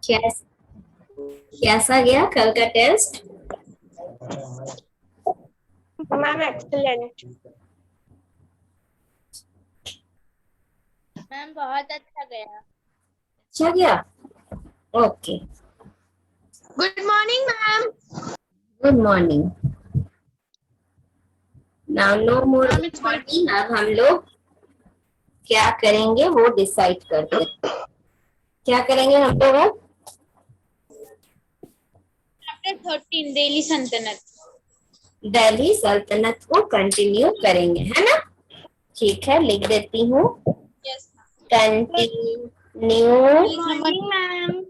कैस, कैसा गया कल का टेस्ट? Ma'am excellent. मैम बहुत अच्छा गया। अच्छा गया, okay. Good morning ma'am. Good morning. Now no more morning. अब हम लोग क्या करेंगे वो डिसाइड करते हैं। क्या करेंगे हम लोग अब? चैप्टर 13 दिल्ली सल्तनत। दिल्ली सल्तनत को कंटिन्यू करेंगे, है ना? ठीक है, लिख देती हूँ। Yes continue ma'am.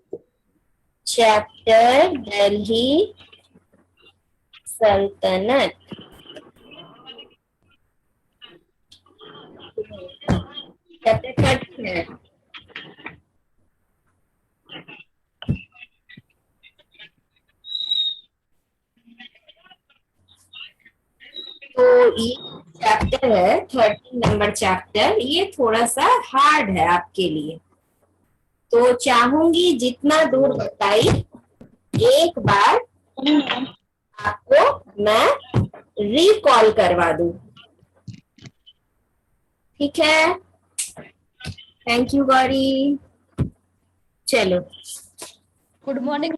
Chapter Delhi सल्तनत। चैप्टर 13 है। तो ये चैप्टर है 13 नंबर चैप्टर। ये थोड़ा सा हार्ड है आपके लिए, तो चाहूंगी जितना दूर बताई एक बार आपको मैं रिकॉल करवा दूं। ठीक है, थैंक यू गौरी। चलो गुड मॉर्निंग।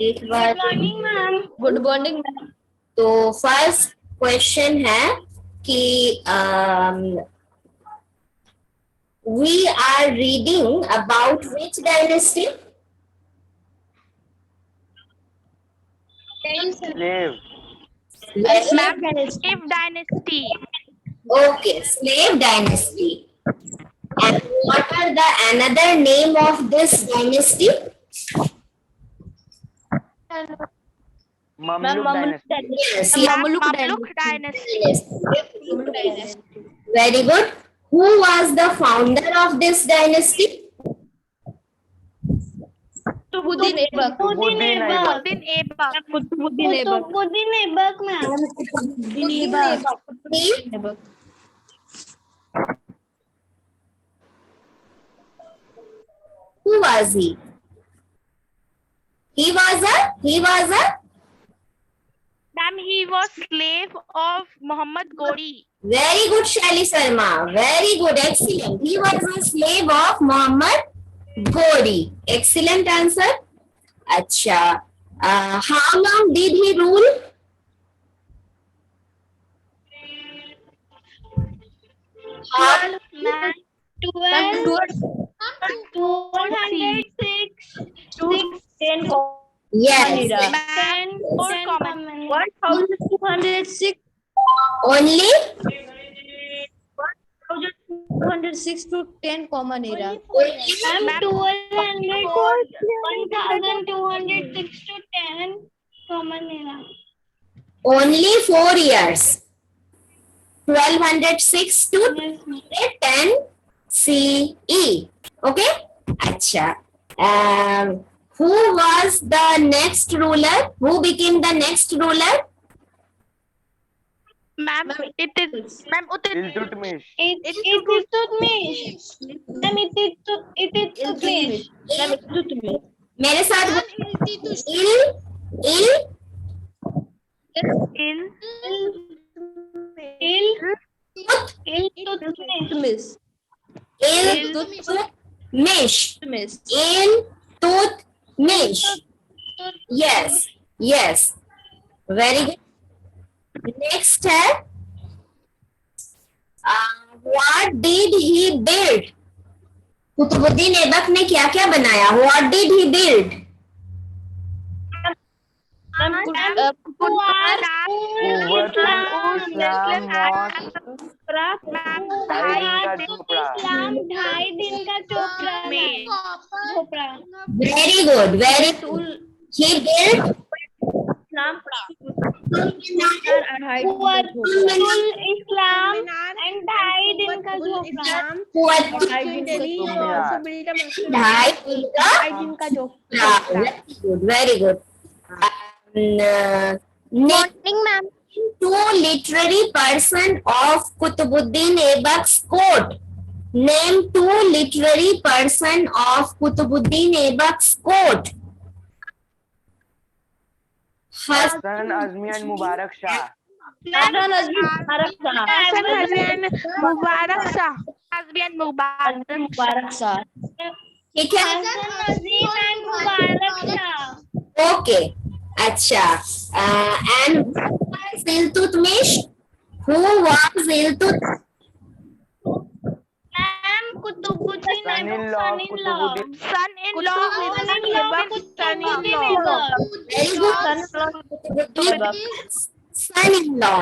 एक बार मैम। Good morning ma'am. तो फर्स्ट क्वेश्चन है कि we are reading about which dynasty? Slave. Slave dynasty. Okay, slave dynasty. And what are the another name of this dynasty? Mamluk dynasty. Yes, Mamluk dynasty. dynasty. very good. Who was the founder of this dynasty? Kutubuddin Aibak. Kutubuddin Aibak. Kutubuddin Aibak. Kutubuddin Aibak ma'am. Kutubuddin Aibak. Who was he? He was a Ma'am, he was slave of Muhammad Ghori. very good, Shaili Sharma. Very good, excellent. He was a slave of Muhammad Ghori. Excellent answer. Acha. How long did he rule? How? 1206 10 Yes. 1206 Only 1206 to 10 common era. Ma'am, 1206 to 10 common era. only 4 years. 1206 to 10 CE. Okay. Acha. Who was the next ruler? Who became the next ruler? Ma'am, it is Ma'am, Iltutmish. it is Iltutmish. Ma'am, it is Iltutmish. मेरे साथ Iltutmish. Iltutmish. Yes, yes. Very good. Next है, what did he build? Qutubuddin Aibak ने क्या क्या बनाया? What did he build? ढाई दिन का झोपड़ा। Very good, very good. He built Islam and ढाई दिन का झोपड़ा। ढाई दिन का झोपड़ा। Very good. Morning, ma'am. Two literary person of Qutbuddin Aibak's court. Name two literary person of Qutbuddin Aibak's court. Hasan Azmi and Mubarak Shah. Hasan Azmi Mubarak Shah. Hasan Azmi Mubarak Shah. Azmi and Mubarak Mubarak Shah. ठीक है okay अच्छा and Iltutmish who was Iltutmish ma'am Qutbuddin Son-in-law of Qutbuddin. son-in-law very good son in law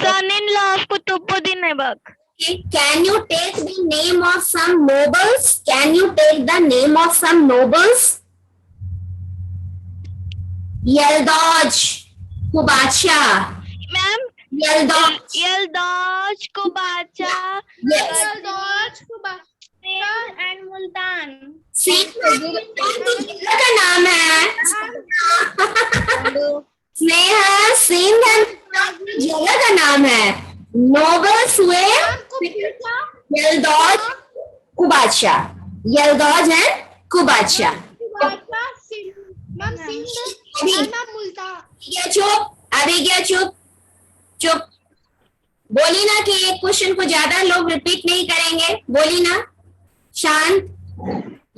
son-in-law of Qutbuddin Aibak. Can you take the name of some nobles? Can you take the name of some nobles? Yaldoj Kubacha. Ma'am, Yaldoj. Yaldoj Kubacha Yes. and Multan. Sindh जगह का नाम है स्नेहा सिंध जगह का नाम है nobles हुए यल्दौज कुबाचा यल्दौज है कुबाचा चुप अभी क्या चुप चुप बोली ना कि एक क्वेश्चन को ज्यादा लोग रिपीट नहीं करेंगे बोली ना शांत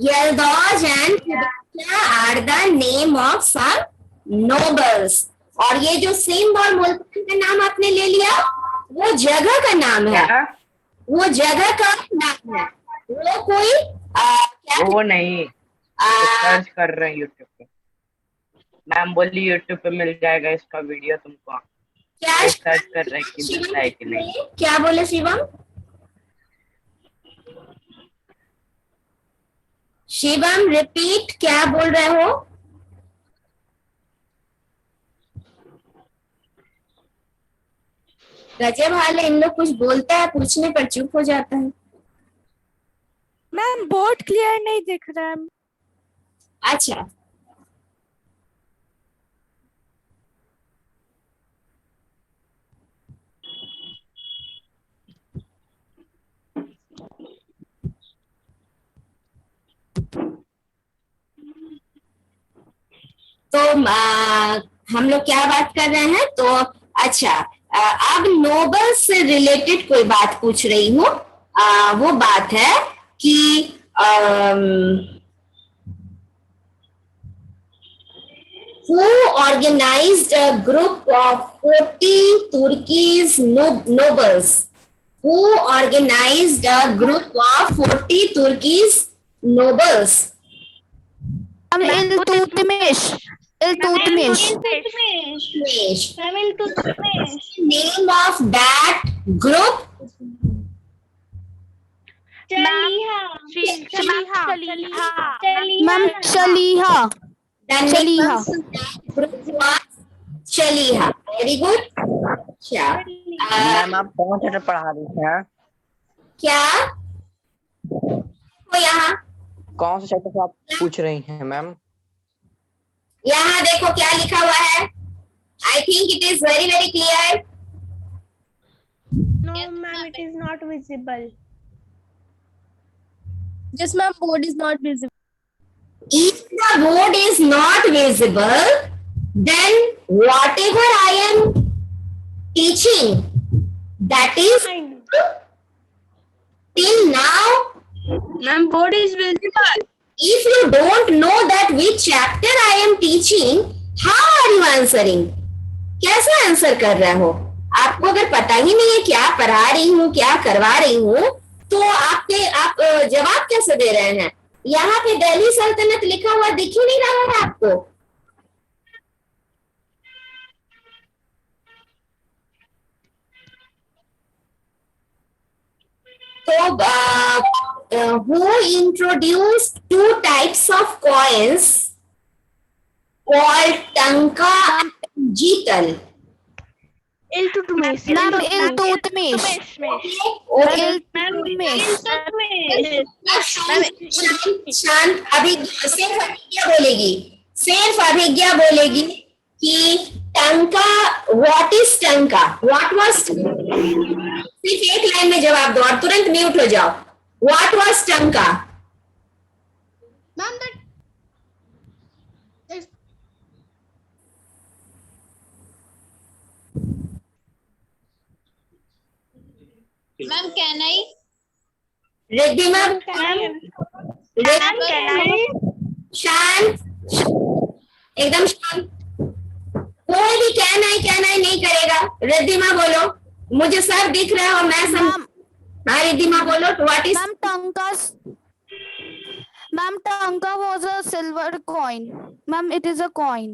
Yalduz and Qubacha are the name of some nobles और ये जो सिंध और मुल्तान का नाम आपने ले लिया वो जगह का नाम है वो जगह का नाम है वो कोई क्या वो नहीं सर्च कर रहे हैं यूट्यूब पे मैम बोली यूट्यूब पे मिल जाएगा इसका वीडियो तुमको क्या सर्च कर रहे हैं कि मिलता है कि नहीं क्या बोले शिवम शिवम रिपीट क्या बोल रहे हो गजब हाल है इन लोग कुछ बोलता है पूछने पर चुप हो जाता है मैम बोर्ड क्लियर नहीं दिख रहा है अच्छा तो हम लोग क्या बात कर रहे हैं तो अच्छा अब नोबल से रिलेटेड कोई बात पूछ रही हूँ वो बात है कि who organized a group of 40 Turkish nobles who organized a group of 40 Turkish nobles Iltutmish. name of that group Ma'am Shaliha. the name of that group was Shaliha very good अच्छा मैम आप कौन सा पढ़ा रही हैं क्या वो यहाँ कौन सा चैप्टर से आप पूछ रही हैं मैम यहाँ देखो क्या लिखा हुआ है I think it is very very clear No, ma'am, it is not visible. Yes, ma'am. Board is not visible. if the board is not visible then whatever I am teaching that is till now Ma'am, board is visible. if you don't know that which chapter I am teaching how are you answering कैसे answer कर रहे हो आपको अगर पता ही नहीं है क्या पढ़ा रही हूँ क्या करवा रही हूँ तो आप जवाब कैसे दे रहे हैं यहाँ पे दिल्ली सल्तनत लिखा हुआ दिख ही नहीं रहा है आपको तो who introduced two types of coins called tanka and jital Iltutmish. Ma'am, Iltutmish. okay Iltutmish. शांत सिर्फ अभिज्ञा बोलेगी कि टंका व्हाट इज टंका व्हाट वाज सिर्फ एक लाइन में जवाब दो और तुरंत म्यूट हो जाओ। व्हाट वाज टंका? Ma'am that ma'am can I Riddhima Ma'am, can I? शांत, एकदम शांत। कोई भी कैन आई नहीं करेगा। रिद्धिमा बोलो, मुझे सब दिख रहा है और मैं सब। Ma'am, हाँ रिद्धिमा बोलो, what is? Ma'am, Tanka was a silver coin. Ma'am, it is a coin.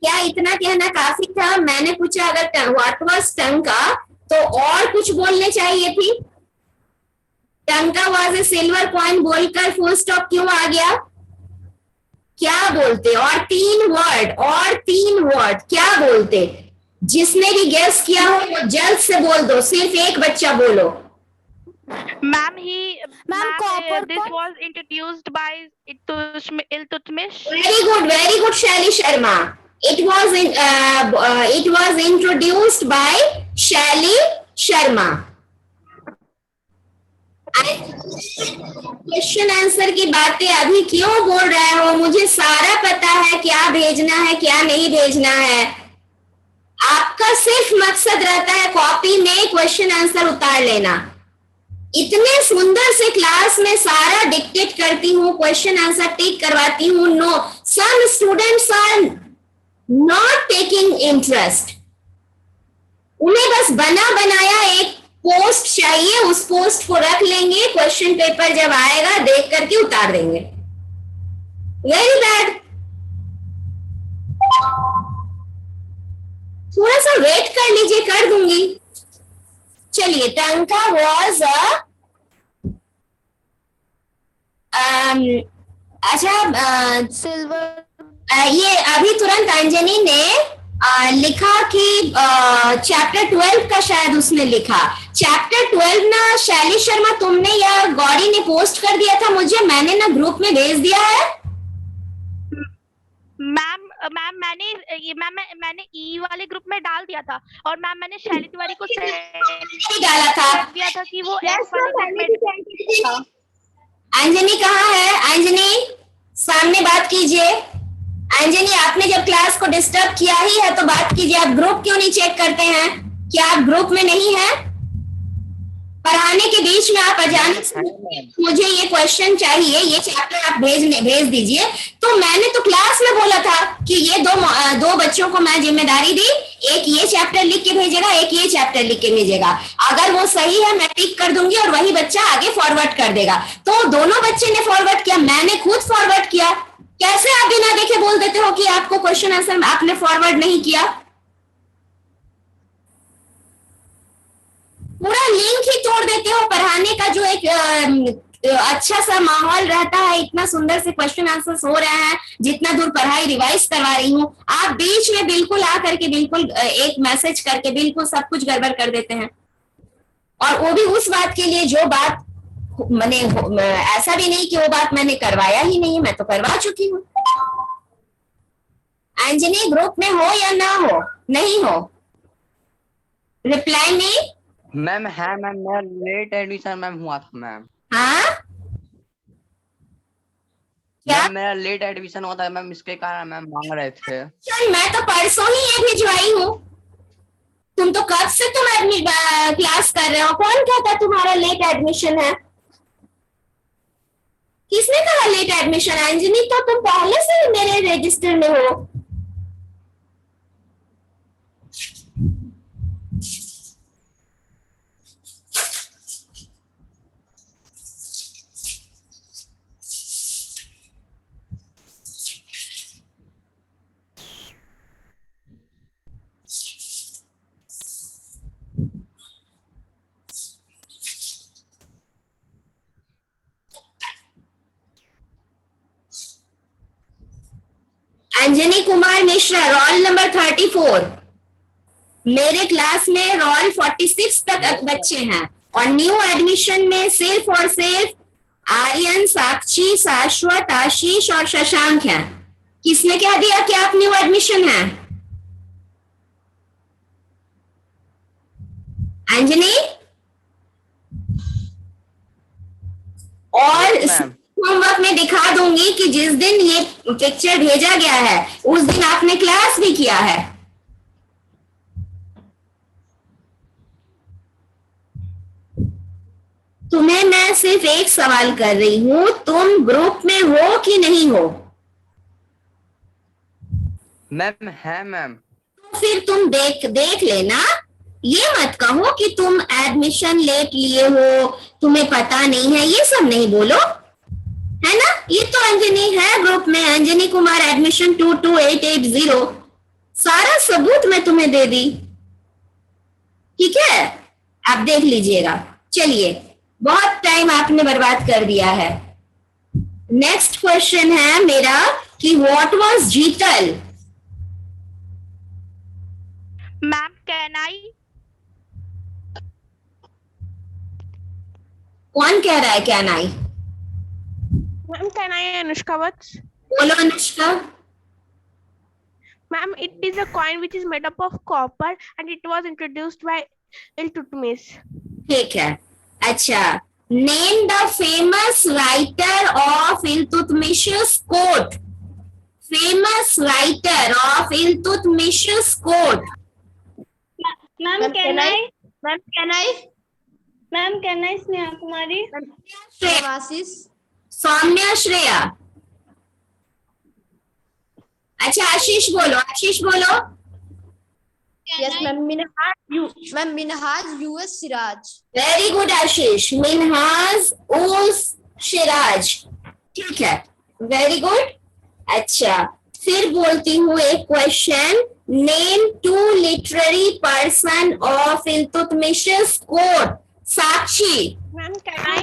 क्या इतना कहना काफी था? मैंने पूछा अगर व्हाट वाज टंका तो और कुछ बोलने चाहिए थी। टंका वाज ए सिल्वर कॉइन बोलकर फुल स्टॉप क्यों आ गया? क्या बोलते? और तीन वर्ड क्या बोलते? जिसने भी गेस किया हो वो जल्द से बोल दो। सिर्फ एक बच्चा बोलो। Ma'am, copper this coin. was introduced by Iltutmish. Very good, Shaili Sharma. It was introduced by Shaili Sharma. Question answer की बातें अभी क्यों बोल रहे हो? मुझे सारा पता है क्या भेजना है क्या नहीं भेजना है। आपका सिर्फ मकसद रहता है कॉपी में क्वेश्चन आंसर उतार लेना। इतने सुंदर से क्लास में सारा डिक्टेट करती हूँ, क्वेश्चन आंसर टिक करवाती हूँ। No, some students are not taking interest. उन्हें बस बना बनाया एक पोस्ट चाहिए, उस पोस्ट को रख लेंगे, क्वेश्चन पेपर जब आएगा देख करके उतार देंगे। Very bad. थोड़ा सा वेट कर लीजिए, कर दूंगी। चलिए, टंका वॉज अच्छा Silver. ये अभी तुरंत अंजनी ने लिखा कि चैप्टर 12 का शायद उसने लिखा। चैप्टर 12 ना शैली शर्मा तुमने या गौरी ने पोस्ट कर दिया था मुझे, मैंने ना ग्रुप में भेज दिया है। मैम मैंने ई वाले ग्रुप में डाल दिया था और मैम मैंने शैली तिवारी को नहीं डाला था। दिया था कि वो एफ वाले ग्रुप में। अंजनी कहाँ है? अंजनी सामने बात कीजिए। अंजनी, आपने जब क्लास को डिस्टर्ब किया ही है तो बात कीजिए। आप ग्रुप क्यों नहीं चेक करते हैं? क्या आप ग्रुप में नहीं हैं? पढ़ाने के बीच में आप अचानक से मुझे ये क्वेश्चन चाहिए, ये चैप्टर आप भेज दीजिए। तो मैंने तो क्लास में बोला था कि ये दो बच्चों को मैं जिम्मेदारी दी, एक ये चैप्टर लिख के भेजेगा, एक ये चैप्टर लिख के भेजेगा। अगर वो सही है मैं टिक कर दूंगी और वही बच्चा आगे फॉरवर्ड कर देगा। तो दोनों बच्चे ने फॉरवर्ड किया, मैंने खुद फॉरवर्ड किया। कैसे आप बिना देखे बोल देते हो कि आपको क्वेश्चन आंसर आपने फॉरवर्ड नहीं किया? पूरा लिंक ही तोड़ देते हो। पढ़ाने का जो एक अच्छा सा माहौल रहता है, इतना सुंदर से क्वेश्चन आंसर हो रहे हैं, जितना दूर पढ़ाई रिवाइज करवा रही हूँ, आप बीच में बिल्कुल आ करके बिल्कुल एक मैसेज करके बिल्कुल सब कुछ गड़बड़ कर देते हैं। और वो भी उस बात के लिए जो बात मैंने, ऐसा भी नहीं कि वो बात मैंने करवाया ही नहीं है, मैं तो करवा चुकी हूँ। अंजनी ग्रुप में हो या ना हो? नहीं हो, रिप्लाई नहीं। मैम है मैम, मैं लेट एडमिशन मैम हुआ था मैम। हाँ क्या? मैम मेरा लेट एडमिशन हुआ था मैम, इसके कारण मैम मांग रहे थे। चल, मैं तो परसों ही ये भिजवाई हूँ। तुम तो कब से तुम क्लास कर रहे हो? कौन कहता तुम्हारा लेट एडमिशन है? किसने कहा लेट एडमिशन? अंजनी, तो तुम पहले से मेरे रजिस्टर में हो। Anjani Kumar Mishra, roll number 34। मेरे क्लास में रोल 46 तक बच्चे हैं और न्यू एडमिशन में सिर्फ और सिर्फ आर्यन, साक्षी, शाश्वत, आशीष और शशांक हैं। किसने कह दिया कि आप न्यू एडमिशन हैं? अंजनी, और Yes, ma'am. होमवर्क में दिखा दूंगी कि जिस दिन ये पिक्चर भेजा गया है उस दिन आपने क्लास भी किया है। तुम्हें मैं सिर्फ एक सवाल कर रही हूं, तुम ग्रुप में हो कि नहीं हो? मैम है मैम। तो फिर तुम देख लेना। ये मत कहो कि तुम एडमिशन लेट लिए हो, तुम्हें पता नहीं है, ये सब नहीं बोलो, है ना। ये तो अंजनी है ग्रुप में, अंजनी कुमार एडमिशन 22880, सारा सबूत मैं तुम्हें दे दी। ठीक है, आप देख लीजिएगा। चलिए, बहुत टाइम आपने बर्बाद कर दिया है। नेक्स्ट क्वेश्चन है मेरा कि व्हाट वाज जीतल? मैम कैन आई? कौन कह रहा है क्या नहीं? मैम कैन आई अनुष्का वत्स? बोलो Anushka. Ma'am, it is a coin which is made up of copper and it was introduced by Iltutmish. ठीक है, अच्छा। Name the famous writer of Iltutmish's court. Famous writer of Iltutmish's court. Ma'am can I? Ma'am can I? Ma'am can I? Sneha Kumari? Devashish? Saumya, Shreya. अच्छा, आशीष बोलो, आशीष बोलो। Yes ma'am, Minhaj us Siraj. Very good Ashish, Minhaj us Shiraj. ठीक है, very good. अच्छा, फिर बोलती हूँ एक question. Name 2 literary person of Iltutmish's court. Sakshi. Ma'am, can I?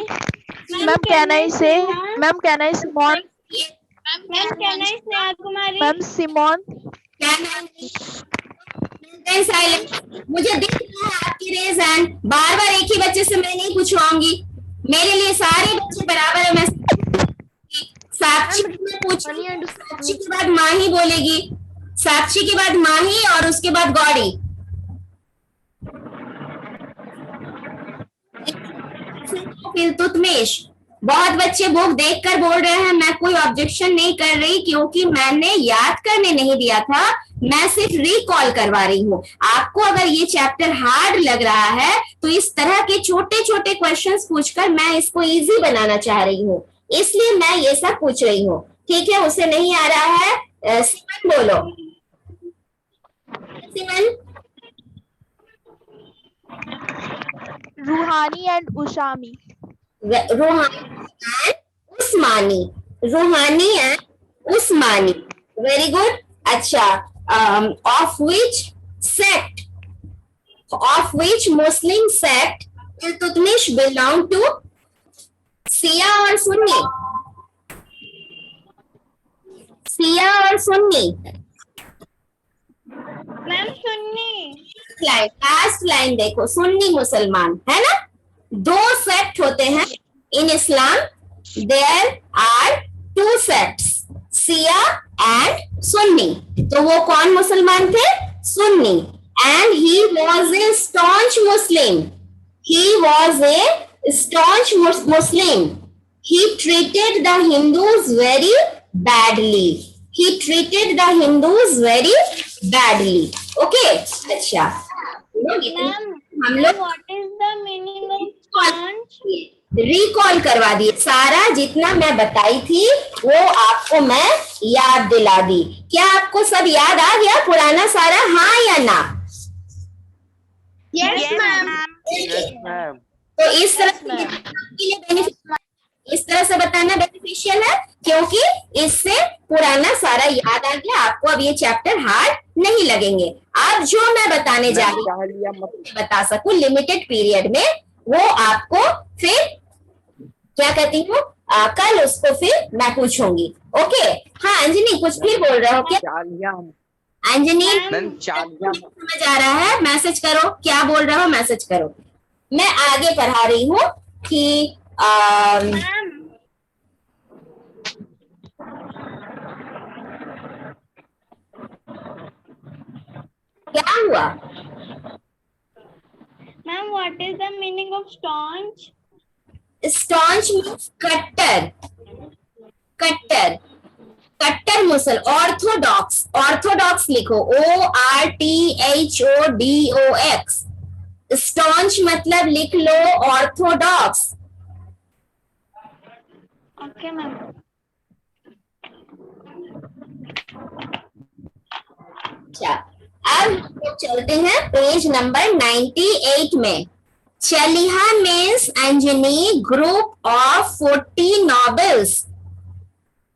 Ma'am can I say? Ma'am, can I Simon? Ma'am can I? Sneha Kumari? Ma'am, Simon. Silent. मुझे दिख रहा है आपकी रेज हैंड, बार बार एक ही बच्चे से मैं नहीं पूछवाऊंगी, मेरे लिए सारे बच्चे बराबर है। मैं साक्षी में पूछूंगी, साक्षी के बाद माही बोलेगी, साक्षी के बाद माही और उसके बाद गौरी। इल्तुतमिश। बहुत बच्चे बुक देखकर बोल रहे हैं, मैं कोई ऑब्जेक्शन नहीं कर रही क्योंकि मैंने याद करने नहीं दिया था, मैं सिर्फ रिकॉल करवा रही हूँ। आपको अगर ये चैप्टर हार्ड लग रहा है तो इस तरह के छोटे छोटे क्वेश्चंस पूछकर मैं इसको इजी बनाना चाह रही हूँ, इसलिए मैं ये सब पूछ रही हूँ। ठीक है, उसे नहीं आ रहा है। सिमन बोलो। Simon. Ruhani and Ushami. Ruhani and Usmani. Ruhani and Usmani, very good. अच्छा, of which sect, of which Muslim sect Iltutmish belong to? Shia और सुन्नी? शिया और Sunni? Ma'am Sunni. Line, last line देखो, सुन्नी मुसलमान, है ना। 2 सेक्ट होते हैं in Islam, there are 2 sects, Shia and Sunni. तो वो कौन मुसलमान थे? Sunni. And he was a staunch Muslim, he was a staunch Muslim. He treated the Hindus very badly. He treated the Hindus very badly. Okay? अच्छा, हम लोग what is the meaning of sponge? Recall करवा दिए, सारा जितना मैं बताई थी वो आपको मैं याद दिला दी। क्या आपको सब याद आ गया पुराना सारा, हाँ या ना? Yes ma'am. Yes, ma'am. तो इस तरह से आपके लिए बेनिफिट, इस तरह से बताना बेनिफिशियल है क्योंकि इससे पुराना सारा याद आ गया आपको। अब ये चैप्टर हार्ड नहीं लगेंगे। अब जो मैं बताने जा रही हूँ बता सकूं लिमिटेड पीरियड में, वो आपको फिर क्या कहती हूँ कल उसको फिर मैं पूछूंगी। ओके? हाँ अंजनी, कुछ फिर बोल रहे हो क्या? अंजनी, मैम चालिया समझ आ रहा है? मैसेज करो, क्या बोल रहे हो मैसेज करो। मैं आगे पढ़ा रही हूँ कि क्या हुआ? Ma'am What is the meaning of staunch? Staunch means कट्टर, कट्टर, कट्टर मुसल, ऑर्थोडॉक्स, ऑर्थोडॉक्स लिखो, ORTHODOX। स्टॉन्च मतलब लिख लो ऑर्थोडॉक्स। Okay, ma'am. अच्छा, अब हम लोग चलते हैं पेज नंबर 98 में। Chaliha means Anjani group of 40 nobles।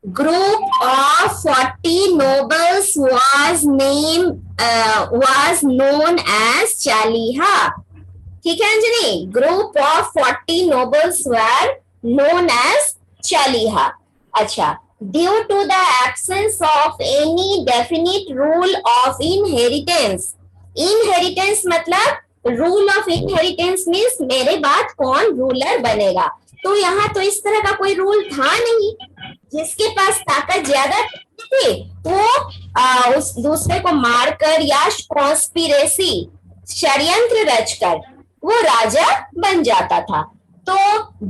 Group of 40 nobles was known as Chaliha। ठीक है Anjani, group of 40 nobles were known as Chaliha। अच्छा, due to the absence of any definite rule of inheritance। inheritance मतलब rule of inheritance means मेरे बाद कौन ruler बनेगा, तो यहाँ तो इस तरह का कोई रूल था नहीं। जिसके पास ताकत ज्यादा थी वो उस दूसरे को मारकर या कॉन्स्पिरेसी, षड्यंत्र रचकर वो राजा बन जाता था। तो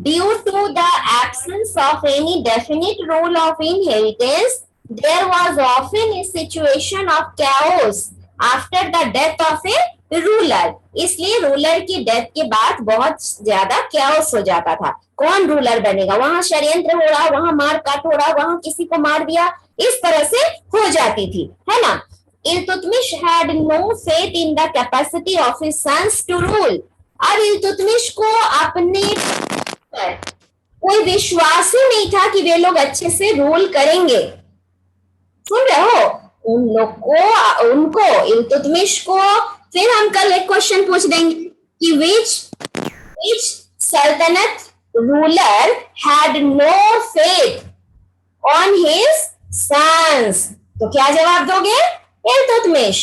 due to the absence of any definite rule of inheritance there was often a situation of chaos after the death of a ruler. इसलिए रूलर की डेथ के बाद बहुत ज्यादा कैओस हो जाता था, कौन रूलर बनेगा, वहां षड्यंत्र हो रहा, वहां मार काट हो रहा, वहां किसी को मार दिया, इस तरह से हो जाती थी, है ना। Iltutmish had no faith in the capacity of his sons to rule. अब इल्तुतमिश को अपने कोई विश्वास ही नहीं था कि वे लोग अच्छे से रूल करेंगे। सुन रहे हो, उन लोग को, उनको, इल्तुतमिश को, फिर हम कल एक क्वेश्चन पूछ देंगे कि which सल्तनत ruler had no faith on his sons, तो क्या जवाब दोगे, इल्तुतमिश।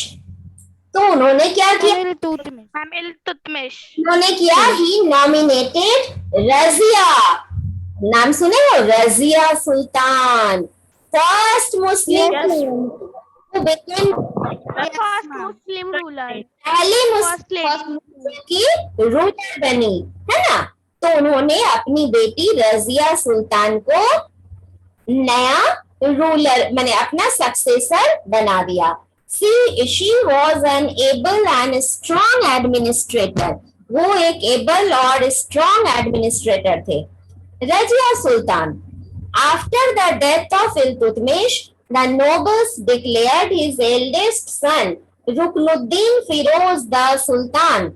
तो उन्होंने क्या किया, मैम इल्तुतमिश। उन्होंने किया, ही नॉमिनेटेड रजिया, नाम सुने हो, Razia Sultan, first Muslim who became First Muslim ruler. पहली First lady. मुस्लिम की रूलर बनी, है ना। तो उन्होंने अपनी बेटी रजिया सुल्तान को नया रूलर माने अपना सक्सेसर बना दिया। she was an able and strong administrator। वो एक एबल और स्ट्रॉन्ग एडमिनिस्ट्रेटर थे, Razia Sultan. After the death of Iltutmish the nobles declared his eldest son Ruknuddin Firoz the sultan.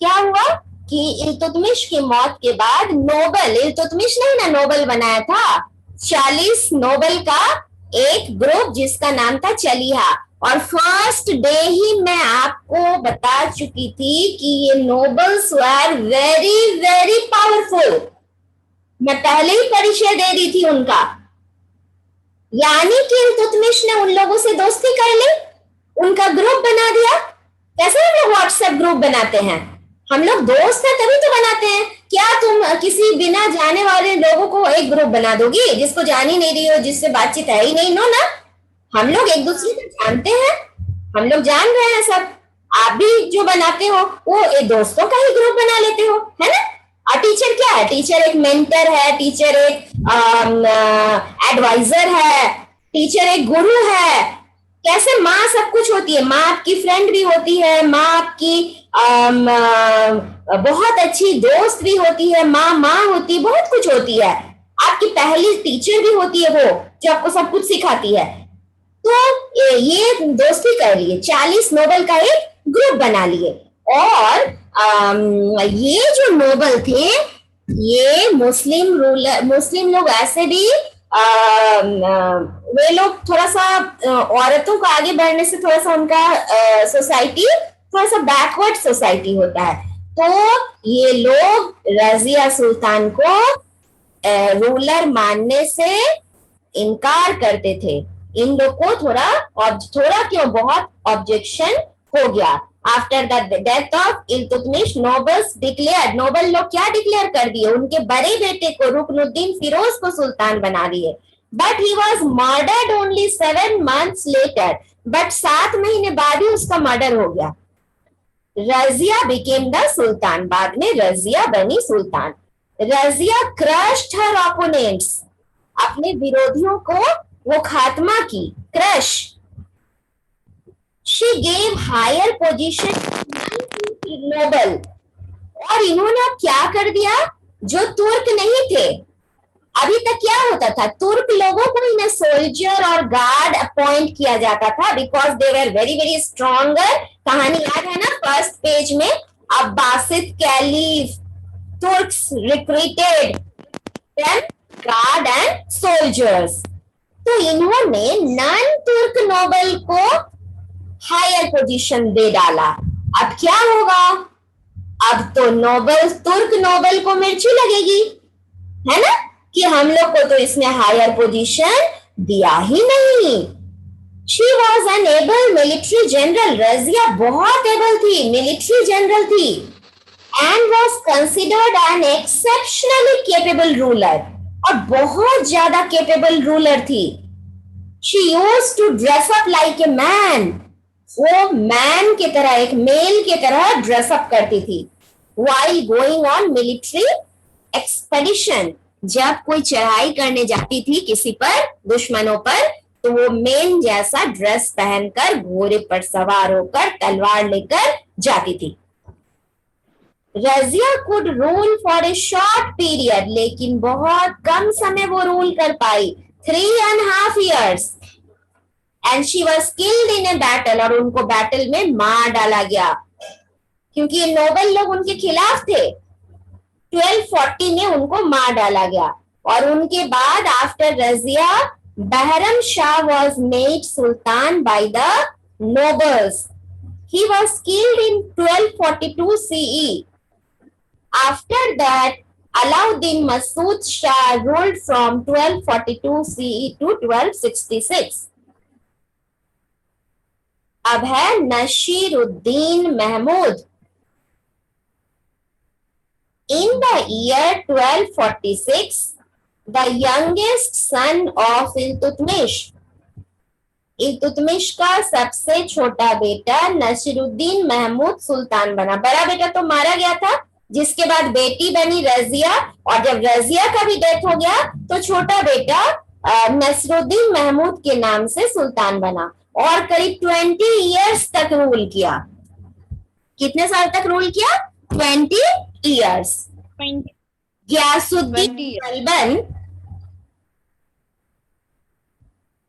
क्या हुआ कि इल्तुतमिश की मौत के बाद नोबल, इल्तुतमिश ने ना नोबल बनाया था, 40 नोबल का एक ग्रुप जिसका नाम था चलिहा। और फर्स्ट डे ही मैं आपको बता चुकी थी कि ये नोबल्स वर वेरी वेरी पावरफुल, मैं पहले ही परिचय दे दी थी उनका। यानी कि इल्तुतमिश ने उन लोगों से दोस्ती कर ली, उनका ग्रुप बना दिया। कैसे हम लोग व्हाट्सएप ग्रुप बनाते हैं, हम लोग दोस्त हैं तभी तो बनाते हैं। क्या तुम किसी बिना जाने वाले लोगों को एक ग्रुप बना दोगी, जिसको जान ही नहीं रही हो, जिससे बातचीत है ही नहीं, नो ना। हम लोग एक दूसरे को जानते हैं, हम लोग जान रहे हैं सब। आप भी जो बनाते हो वो एक दोस्तों का ही ग्रुप बना लेते हो, है ना। और टीचर क्या है, टीचर एक मेंटर है, टीचर एक एडवाइजर है, टीचर एक गुरु है। कैसे माँ सब कुछ होती है, माँ आपकी फ्रेंड भी होती है, माँ आपकी बहुत अच्छी दोस्त भी होती है, माँ होती है, बहुत कुछ होती है। आपकी पहली टीचर भी होती है वो जो आपको सब कुछ सिखाती है। तो ये दोस्ती कर लिए, 40 नोबल का एक ग्रुप बना लिए। और ये जो नोबल थे ये मुस्लिम लोग ऐसे भी वे लोग थोड़ा सा औरतों को आगे बढ़ने से थोड़ा सा उनका सोसाइटी थोड़ा सा बैकवर्ड सोसाइटी होता है। तो ये लोग रजिया सुल्तान को रूलर मानने से इनकार करते थे। इन लोग को थोड़ा क्यों बहुत ऑब्जेक्शन हो गया। After the death of Iltutmish nobles declare, noble लोग क्या डिक्लेयर कर दिए, उनके बड़े बेटे को रुकनुद्दीन फिरोज को सुल्तान बना दिए। But he was murdered only 7 months later, but 7 महीने बाद ही उसका मर्डर हो गया। रजिया बिकेम द सुल्तान, बाद में रजिया बनी सुल्तान। रजिया क्रश्ड हर ओपोनेंट्स, अपने विरोधियों को वो खात्मा की, crush. She gave higher position noble, और इन्होंने अब क्या कर दिया, जो तुर्क नहीं थे, अभी तक क्या होता था, तुर्क लोगों को इन्हें सोल्जर और गार्ड अपॉइंट किया जाता था because they were very very stronger. कहानी याद है ना फर्स्ट पेज में, Abbasid caliph Turks recruited them guard and soldiers. तो इन्होंने नॉन तुर्क नोबल को हायर पोजीशन दे डाला। अब क्या होगा, अब तो नोबल, तुर्क नोबल को मिर्ची लगेगी, है ना, कि हम लोग को तो इसने हायर पोजीशन दिया ही नहीं। She was an able military general, Razia बहुत एबल थी, मिलिट्री जनरल थी, and was considered an exceptionally capable ruler, और बहुत ज्यादा केपेबल रूलर थी। She used to dress up like a man, वो मैन की तरह, एक मेल की तरह ड्रेसअप करती थी। while going on military expedition, जब कोई चढ़ाई करने जाती थी किसी पर, दुश्मनों पर, तो वो मेन जैसा ड्रेस पहनकर घोड़े पर सवार होकर तलवार लेकर जाती थी। Razia could rule for a short period, लेकिन बहुत कम समय वो रूल कर पाई, 3.5 years, and she was killed in a battle, और उनको बैटल में मार डाला गया क्योंकि नोबल लोग उनके खिलाफ थे। 1240 में उनको मार डाला गया, और उनके बाद after Razia Bahram Shah was made Sultan by the nobles. He was killed in 1242 CE. After that, Alauddin Masood Shah ruled from 1242 CE to 1266. अब है Naseeruddin Mahmood. In the year 1246, the youngest son of Iltutmish, Iltutmish का सबसे छोटा बेटा नसीरुद्दीन महमूद सुल्तान बना। बड़ा बेटा तो मारा गया था, जिसके बाद बेटी बनी रजिया, और जब रजिया का भी डेथ हो गया तो छोटा बेटा नसीरुद्दीन महमूद के नाम से सुल्तान बना, और करीब 20 years तक रूल किया। कितने साल तक रूल किया? 20 years।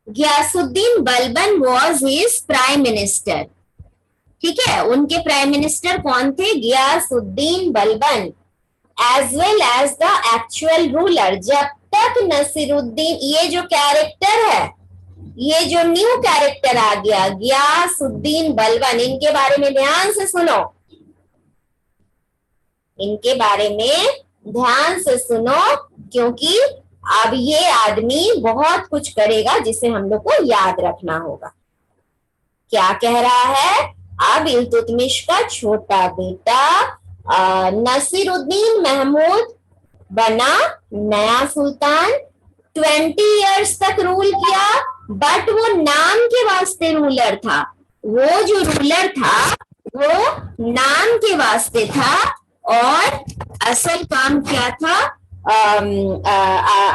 Ghiyasuddin Balban was his prime minister. ठीक है, उनके प्राइम मिनिस्टर कौन थे? Ghiyasuddin Balban, as well as the actual ruler. जब तक नसीरुद्दीन, ये जो कैरेक्टर है, ये जो न्यू कैरेक्टर आ गया गियासुद्दीन बलबन, इनके बारे में ध्यान से सुनो, इनके बारे में ध्यान से सुनो, क्योंकि अब ये आदमी बहुत कुछ करेगा जिसे हम लोग को याद रखना होगा। क्या कह रहा है? अब इल्तुतमिश का छोटा बेटा नसीरुद्दीन महमूद बना नया सुल्तान, 20 years तक रूल किया, बट वो नाम के वास्ते रूलर था। वो जो रूलर था वो नाम के वास्ते था, और असल काम क्या था?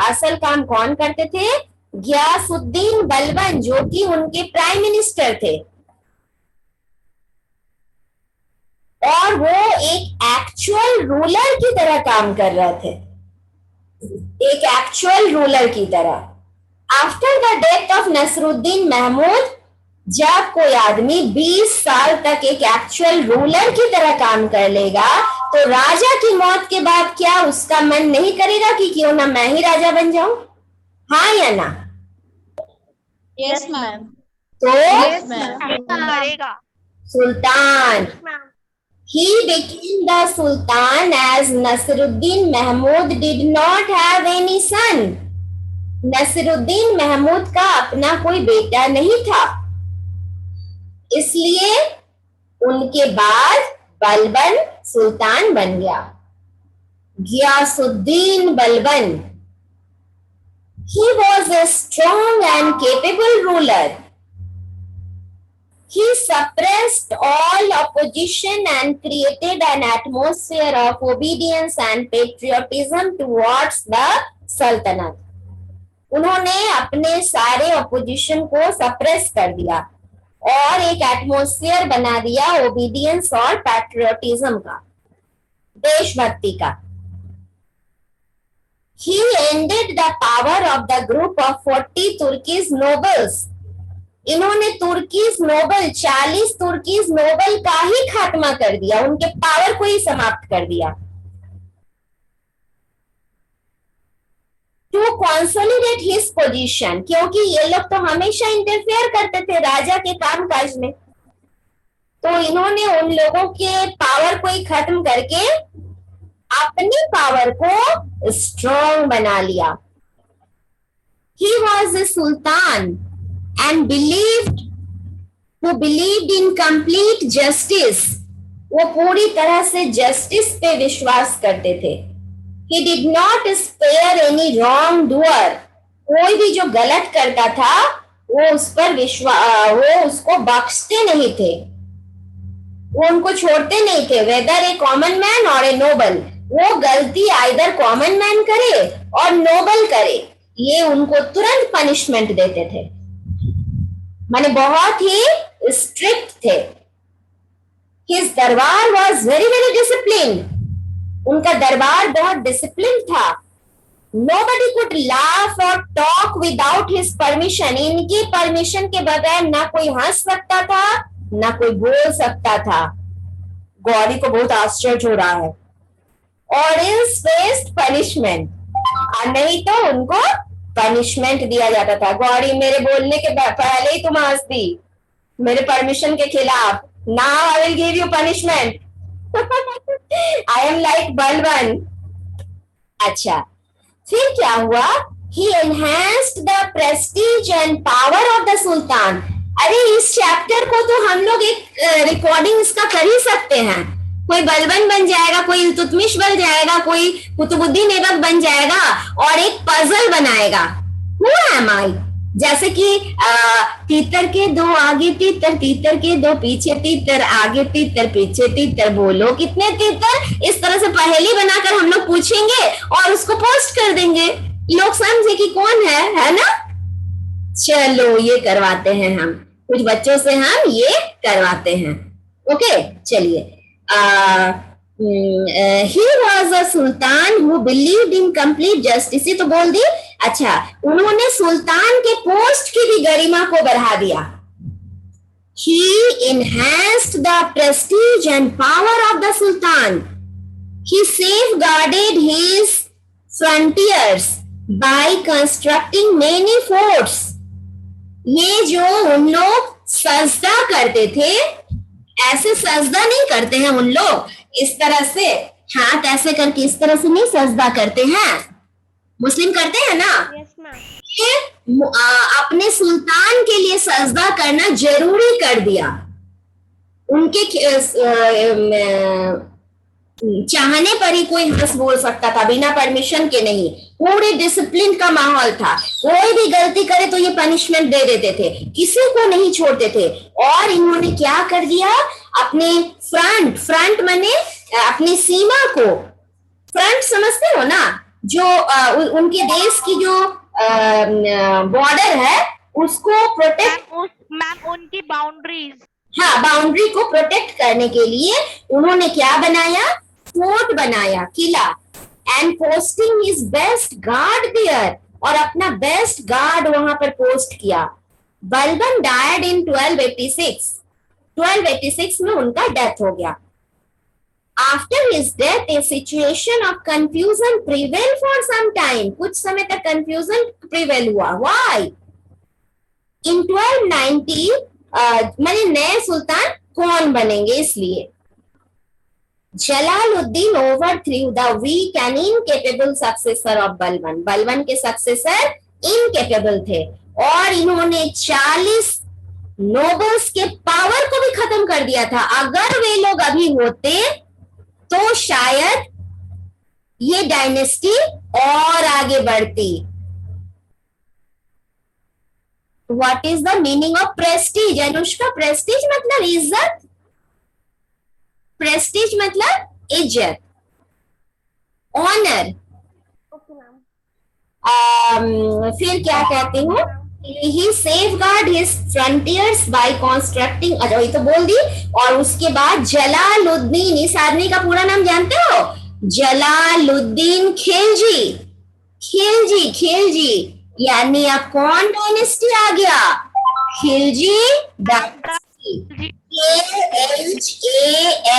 असल काम कौन करते थे? गियासुद्दीन बलबन, जो कि उनके प्राइम मिनिस्टर थे, और वो एक एक्चुअल रूलर की तरह काम कर रहे थे, एक एक्चुअल रूलर की तरह। After the death of Nasiruddin Mahmud, जब कोई आदमी 20 साल तक एक एक्चुअल रूलर की तरह काम कर लेगा, तो राजा की मौत के बाद क्या उसका मन नहीं करेगा कि क्यों ना मैं ही राजा बन जाऊं? हाँ या ना? Yes ma'am. तो करेगा सुल्तान, he became the sultan as Nasruddin Mahmud did not have any son. Nasruddin Mahmood का अपना कोई बेटा नहीं था, इसलिए उनके बाद बलबन सुल्तान बन गया, Ghiyasuddin Balban. He was a strong and capable ruler. He suppressed all opposition and created an atmosphere of obedience and patriotism towards the Sultanate. उन्होंने अपने सारे ऑपोजिशन को सप्रेस कर दिया और एक एटमॉस्फेयर बना दिया ओबीडियंस और पैट्रियोटिज्म का, देशभक्ति का. He ended the power of the group of 40 Turkish nobles. इन्होंने तुर्कीज नोबल 40 तुर्कीज नोबल का ही खात्मा कर दिया, उनके पावर को ही समाप्त कर दिया. टू कंसोलिडेट हिज पोजीशन, क्योंकि ये लोग तो हमेशा इंटरफेयर करते थे राजा के कामकाज में, तो इन्होंने उन लोगों के पावर को ही खत्म करके अपनी पावर को स्ट्रॉन्ग बना लिया. ही was A Sultan and who believed in complete justice. वो पूरी तरह से जस्टिस पे विश्वास करते थे. He did not spare any wrongdoer. कोई भी जो गलत करता था वो उस पर वो उसको बख्शते नहीं थे, वो उनको छोड़ते नहीं थे. वेदर ए कॉमन मैन और ए नोबल, वो गलती आइदर कॉमन मैन करे और नोबल करे, ये उनको तुरंत पनिशमेंट देते थे, माने बहुत ही स्ट्रिक्ट थे. His दरबार was very very disciplined. उनका दरबार बहुत डिसिप्लिन था. Nobody could laugh or talk without his permission. इनकी परमिशन के बगैर ना कोई हंस सकता था ना कोई बोल सकता था. गौरी को बहुत आश्चर्य हो रहा है. और इस faced punishment, नहीं तो उनको पनिशमेंट दिया जाता था. गौरी, मेरे बोलने के पहले ही तुम हंस दी मेरे परमिशन के खिलाफ. Now I will give you punishment. I am like Balban. अच्छा, फिर क्या हुआ? He enhanced the prestige and power of the sultan. अरे इस चैप्टर को तो हम लोग एक रिकॉर्डिंग इसका कर ही सकते हैं. कोई बलबन बन जाएगा, कोई इल्तुतमिश बन जाएगा, कोई कुतुबुद्दीन ऐबक बन जाएगा और एक पजल बनाएगा. Who am I? जैसे कि तीतर के दो आगे तीतर, तीतर के दो पीछे तीतर, आगे तीतर पीछे तीतर, बोलो कितने तीतर. इस तरह से पहेली बनाकर हम लोग पूछेंगे और उसको पोस्ट कर देंगे, लोग समझे कि कौन है ना. चलो ये करवाते हैं हम, कुछ बच्चों से हम ये करवाते हैं. ओके, चलिए. he was a sultan who believed in complete justice. तो बोल दी. अच्छा, उन्होंने सुल्तान के पोस्ट की भी गरिमा को बढ़ा दिया. He enhanced the prestige and power of the sultan. He safeguarded his frontiers by constructing many forts. ये जो उन लोग सजदा करते थे, ऐसे सजदा नहीं करते हैं उन लोग, इस तरह से हाथ ऐसे करके इस तरह से नहीं सजदा करते हैं, मुस्लिम करते हैं ना. Yes, ma'am. ये अपने सुल्तान के लिए सजदा करना जरूरी कर दिया. उनके चाहने पर ही कोई हंस बोल सकता था, बिना परमिशन के नहीं. पूरे डिसिप्लिन का माहौल था. कोई भी गलती करे तो ये पनिशमेंट दे देते थे, किसी को नहीं छोड़ते थे. और इन्होंने क्या कर दिया? अपने फ्रंट माने अपनी सीमा को, फ्रंट समझते हो ना, जो उनके देश की जो बॉर्डर है उसको प्रोटेक्ट, मैम उनकी बाउंड्रीज, हाँ, बाउंड्री को प्रोटेक्ट करने के लिए उन्होंने क्या बनाया? फोर्ट बनाया, किला. And posting his best guard there, और अपना बेस्ट गार्ड वहां पर पोस्ट किया. बलबन डायड इन 1286 में उनका डेथ हो गया. After his death a situation of confusion prevail for some time. कुछ समय तक कंफ्यूजन प्रिवेल हुआ. व्हाई? इन 1290 माने नए सुल्तान कौन बनेंगे, इसलिए. Jalaluddin overthrew the weak and incapable successor of Balban. Balban के सक्सेसर इनकेपेबल थे और इन्होंने 40 नोबल्स के पावर को भी खत्म कर दिया था. अगर वे लोग अभी होते तो शायद ये डायनेस्टी और आगे बढ़ती. What is the meaning of Prestige? Anushka, Prestige मतलब इज्जत, प्रेस्टीज मतलब इज्जत, ऑनर। फिर क्या कहती हूँ, he safeguard his frontiers by constructing, अच्छा ये तो बोल दी। और उसके बाद जलालुद्दीन, इस आदमी का पूरा नाम जानते हो? जलालुद्दीन खिलजी। खिलजी, खिलजी यानी अब कौन डायनेस्टी आ गया? Khilji dynasty,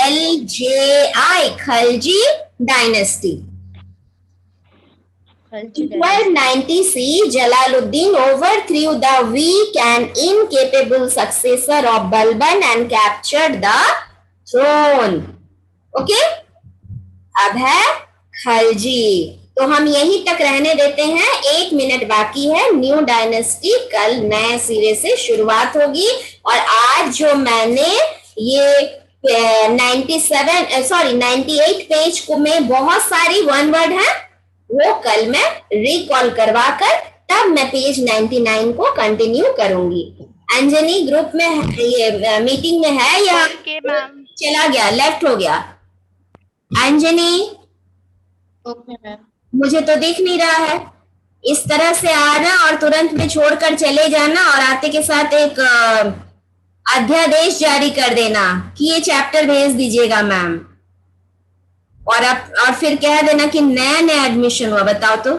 KHALJI, Khilji dynasty. 1290 C, Jalaluddin overthrew the weak and incapable successor of Balban and captured the throne. Okay? अब है खलजी। तो हम यहीं तक रहने देते हैं, 1 मिनट बाकी है। न्यू डायनेस्टी कल नए सिरे से शुरुआत होगी। और आज जो मैंने ये 98 पेज को में बहुत सारी वन वर्ड है, वो कल मैं रिकॉल करवा कर तब मैं पेज 99 को कंटिन्यू करूंगी। अंजनी ग्रुप में ये मीटिंग में है या चला गया, लेफ्ट हो गया? Anjani, okay ma'am. मुझे तो दिख नहीं रहा है। इस तरह से आना और तुरंत में छोड़कर चले जाना और आते के साथ एक अध्यादेश जारी कर देना कि ये चैप्टर भेज दीजिएगा मैम। और फिर कह देना कि नया नया एडमिशन हुआ। बताओ तो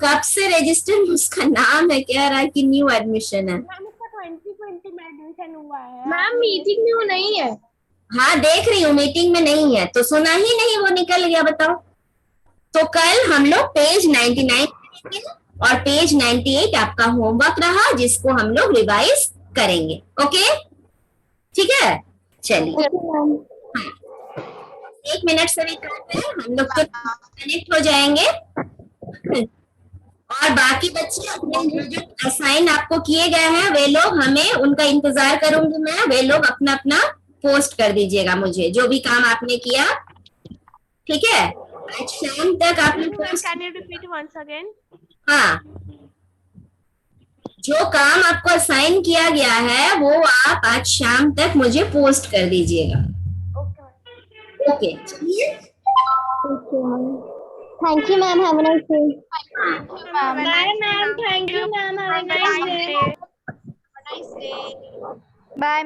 कब से रजिस्टर, उसका नाम है, कह रहा है कि न्यू एडमिशन है। मैम उसका 2020 में एडमिशन हुआ है। मैम मीटिंग में वो नहीं है। हाँ देख रही हूँ, मीटिंग में नहीं है तो सुना ही नहीं, वो निकल गया। बताओ। तो कल हम लोग पेज 99 और पेज 98 आपका होमवर्क रहा, जिसको हम लोग रिवाइज करेंगे। ओके, ठीक है, चलिए 1 मिनट से भी करते हैं, हम लोग तो कनेक्ट हो जाएंगे। और बाकी बच्चे अपने जो असाइन आपको किए गए हैं वे लोग, हमें उनका इंतजार करूंगी मैं, वे लोग अपना अपना पोस्ट कर दीजिएगा मुझे, जो भी काम आपने किया। ठीक है, आज शाम तक आपने post. Can you repeat once again? हाँ, जो काम आपको असाइन किया गया है वो आप आज शाम तक मुझे पोस्ट कर दीजिएगा। ओके, चलिए। Thank you ma'am, have a nice day. Bye ma'am, thank you ma'am, have a nice day. Bye.